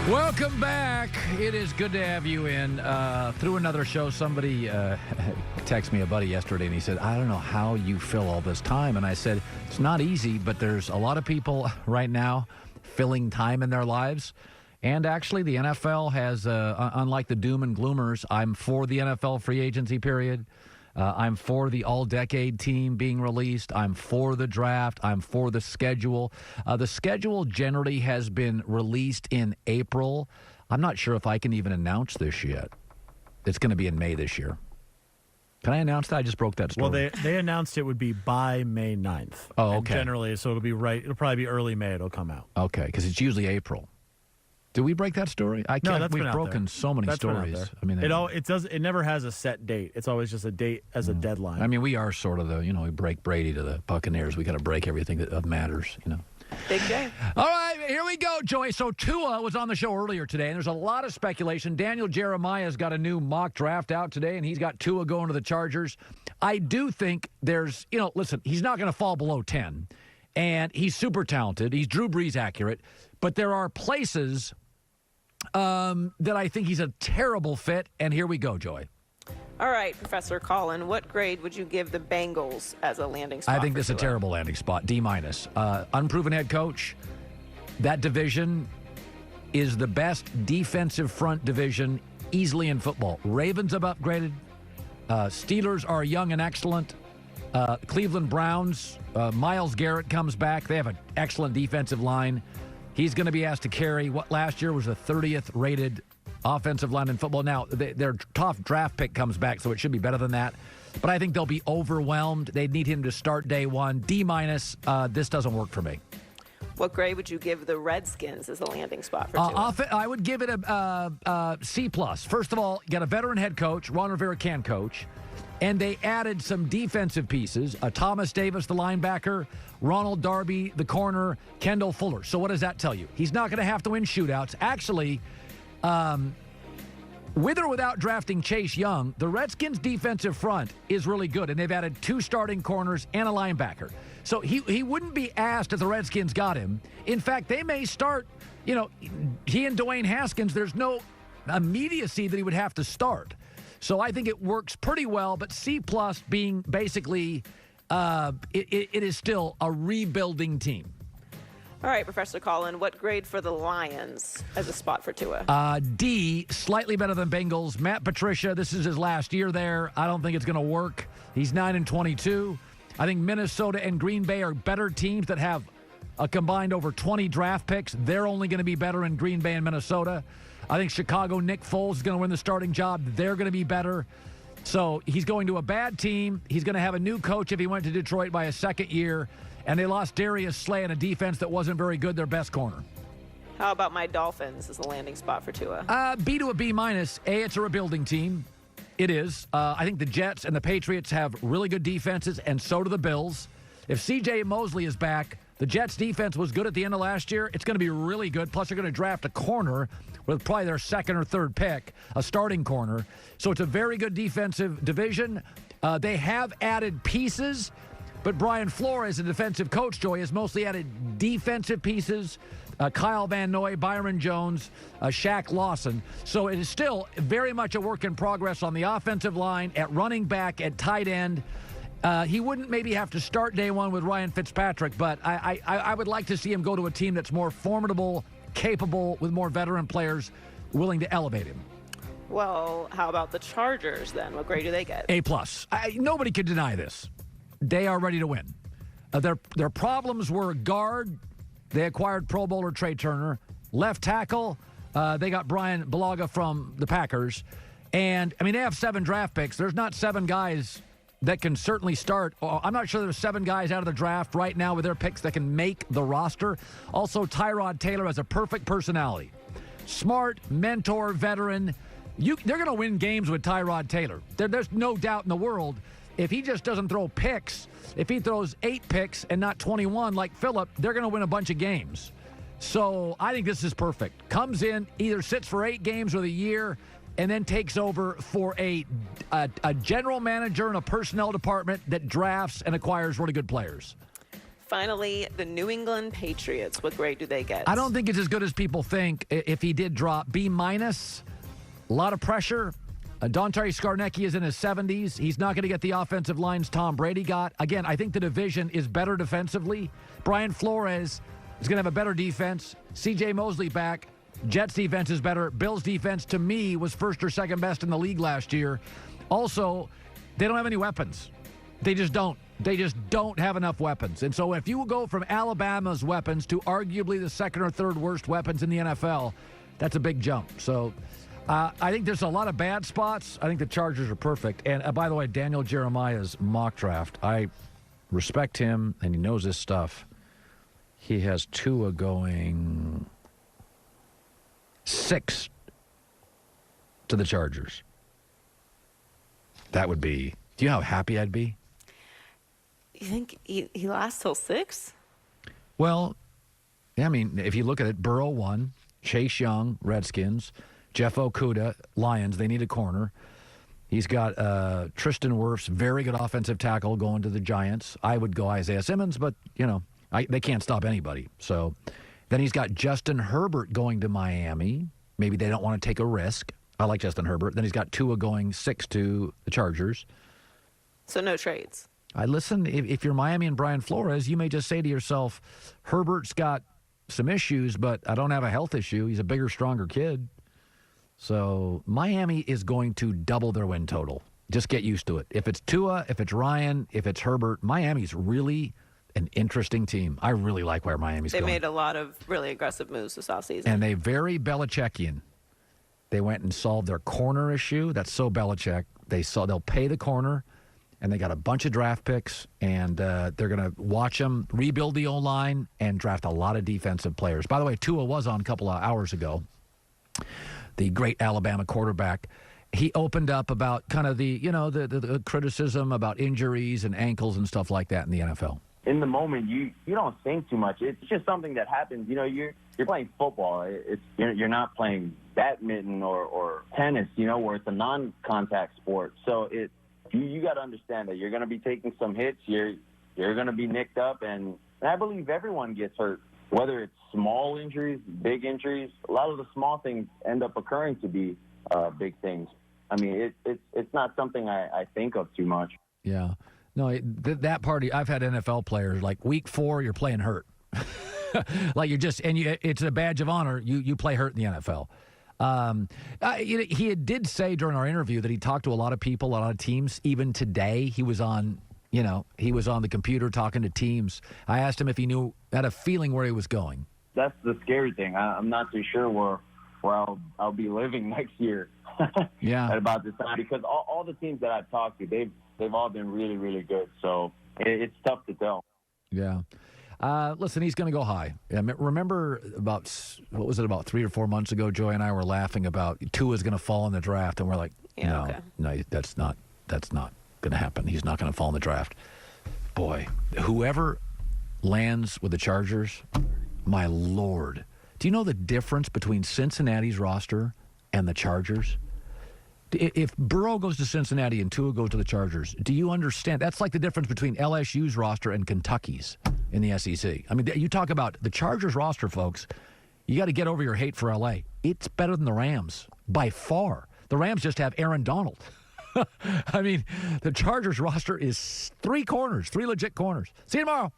Welcome back. It is good to have you in. Through another show, somebody texted me, a buddy yesterday, and he said, I don't know how you fill all this time. And I said, it's not easy, but there's a lot of people right now filling time in their lives. And actually, the NFL has, unlike the doom and gloomers, I'm for the NFL free agency period. I'm for the all-decade team being released. I'm for the draft. I'm for the schedule. The schedule generally has been released in April. I'm not sure if I can even announce this yet. It's going to be in May this year. Can I announce that? I just broke that story. Well, they announced it would be by May 9th. Oh, okay. And generally, so it'll probably be early May it'll come out. Okay, because it's usually April. Did we break that story? I can't. No, We've broken so many stories. I mean, it never has a set date. It's always just a date as a deadline. I mean, we are sort of we break Brady to the Buccaneers. We got to break everything that matters, Big game. All right, here we go, Joey. So Tua was on the show earlier today, and there's a lot of speculation. Daniel Jeremiah's got a new mock draft out today, and he's got Tua going to the Chargers. I do think there's, listen, he's not going to fall below 10, and he's super talented. He's Drew Brees accurate, but there are places that I think he's a terrible fit, and here we go, Joey. All right, Professor Colin, what grade would you give the Bengals as a landing spot? I think this is a terrible landing spot, D-. Unproven head coach. That division is the best defensive front division easily in football. Ravens have upgraded. Steelers are young and excellent. Cleveland Browns, Myles Garrett comes back. They have an excellent defensive line. He's going to be asked to carry what last year was the 30th rated offensive line in football. Now, their top draft pick comes back, so it should be better than that. But I think they'll be overwhelmed. They'd need him to start day one. D-. This doesn't work for me. What grade would you give the Redskins as a landing spot for Tua? I would give it a C+. First of all, you got a veteran head coach. Ron Rivera can coach. And they added some defensive pieces. Thomas Davis, the linebacker. Ronald Darby, the corner. Kendall Fuller. So what does that tell you? He's not going to have to win shootouts. Actually, with or without drafting Chase Young, the Redskins' defensive front is really good. And they've added 2 starting corners and a linebacker. So he wouldn't be asked if the Redskins got him. In fact, they may start, he and Dwayne Haskins, there's no immediacy that he would have to start. So I think it works pretty well, but C+ being basically, it is still a rebuilding team. All right, Professor Colin, what grade for the Lions as a spot for Tua? D, slightly better than Bengals. Matt Patricia, this is his last year there. I don't think it's going to work. He's 9-22. I think Minnesota and Green Bay are better teams that have a combined over 20 draft picks. They're only going to be better in Green Bay and Minnesota. I think Chicago, Nick Foles is going to win the starting job. They're going to be better. So he's going to a bad team. He's going to have a new coach if he went to Detroit by his second year. And they lost Darius Slay in a defense that wasn't very good, their best corner. How about my Dolphins as a landing spot for Tua? B to a B-. It's a rebuilding team. It is. I think the Jets and the Patriots have really good defenses, and so do the Bills. If C.J. Mosley is back, the Jets' defense was good at the end of last year. It's going to be really good. Plus, they're going to draft a corner with probably their second or third pick, a starting corner. So it's a very good defensive division. They have added pieces, but Brian Flores, a defensive coach, Joey, has mostly added defensive pieces. Kyle Van Noy, Byron Jones, Shaq Lawson. So it is still very much a work in progress on the offensive line, at running back, at tight end. He wouldn't maybe have to start day one with Ryan Fitzpatrick, but I would like to see him go to a team that's more formidable, capable, with more veteran players willing to elevate him. Well, how about the Chargers then? What grade do they get? A+. Nobody could deny this. They are ready to win. Their problems were guard. They acquired Pro Bowler Trey Turner. Left tackle, they got Brian Bulaga from the Packers. And, I mean, they have 7 draft picks. There's not 7 guys that can certainly start. I'm not sure there's 7 guys out of the draft right now with their picks that can make the roster. Also, Tyrod Taylor has a perfect personality. Smart, mentor, veteran. They're going to win games with Tyrod Taylor. There's no doubt in the world. If he just doesn't throw picks, if he throws 8 picks and not 21 like Phillip, they're going to win a bunch of games. So I think this is perfect. Comes in, either sits for 8 games or a year, and then takes over for a general manager and a personnel department that drafts and acquires really good players. Finally, the New England Patriots. What grade do they get? I don't think it's as good as people think. If he did drop B-, a lot of pressure. Dontari Skarnecki is in his 70s. He's not going to get the offensive lines Tom Brady got. Again, I think the division is better defensively. Brian Flores is going to have a better defense. C.J. Mosley back. Jets defense is better. Bills defense, to me, was first or second best in the league last year. Also, they don't have any weapons. They just don't. They just don't have enough weapons. And so if you go from Alabama's weapons to arguably the second or third worst weapons in the NFL, that's a big jump. So I think there's a lot of bad spots. I think the Chargers are perfect. And by the way, Daniel Jeremiah's mock draft, I respect him, and he knows his stuff. He has Tua going 6 to the Chargers. That would be, do you know how happy I'd be? You think he lasts till 6? Well, I mean, if you look at it, Burrow 1, Chase Young, Redskins, Jeff Okudah, Lions, they need a corner. He's got Tristan Wirfs, very good offensive tackle, going to the Giants. I would go Isaiah Simmons, but, you know, they can't stop anybody. So then he's got Justin Herbert going to Miami. Maybe they don't want to take a risk. I like Justin Herbert. Then he's got Tua going 6 to the Chargers. So no trades. I listen, if you're Miami and Brian Flores, you may just say to yourself, Herbert's got some issues, but I don't have a health issue. He's a bigger, stronger kid. So Miami is going to double their win total. Just get used to it. If it's Tua, if it's Ryan, if it's Herbert, Miami's really an interesting team. I really like where Miami's going. They made a lot of really aggressive moves this offseason. And they very Belichickian. They went and solved their corner issue. That's so Belichick. They'll pay the corner. And they got a bunch of draft picks, and they're going to watch them rebuild the O-line and draft a lot of defensive players. By the way, Tua was on a couple of hours ago, the great Alabama quarterback. He opened up about kind of the criticism about injuries and ankles and stuff like that in the NFL. In the moment, you don't think too much. It's just something that happens. You know, you're playing football. You're not playing badminton or tennis, you know, where it's a non-contact sport. So you got to understand that you're going to be taking some hits. You're going to be nicked up, and I believe everyone gets hurt, whether it's small injuries, big injuries. A lot of the small things end up occurring to be big things. I mean, it's not something I think of too much. Yeah. No, that party, I've had NFL players, like week 4, you're playing hurt. Like it's a badge of honor. You play hurt in the NFL. He did say during our interview that he talked to a lot of people, a lot of teams. Even today, he was on the computer talking to teams. I asked him if he had a feeling where he was going. That's the scary thing. I'm not too sure where I'll be living next year. Yeah. At about this time, because all the teams that I've talked to, they've all been really, really good. So it's tough to tell. Yeah. Listen, he's going to go high. Remember about 3 or 4 months ago, Joy and I were laughing about Tua's going to fall in the draft, and we're like, no, that's not going to happen. He's not going to fall in the draft. Boy, whoever lands with the Chargers, my Lord. Do you know the difference between Cincinnati's roster and the Chargers? If Burrow goes to Cincinnati and Tua goes to the Chargers, do you understand? That's like the difference between LSU's roster and Kentucky's in the SEC. I mean, you talk about the Chargers roster, folks. You got to get over your hate for LA. It's better than the Rams by far. The Rams just have Aaron Donald. I mean, the Chargers roster is 3 legit corners. See you tomorrow.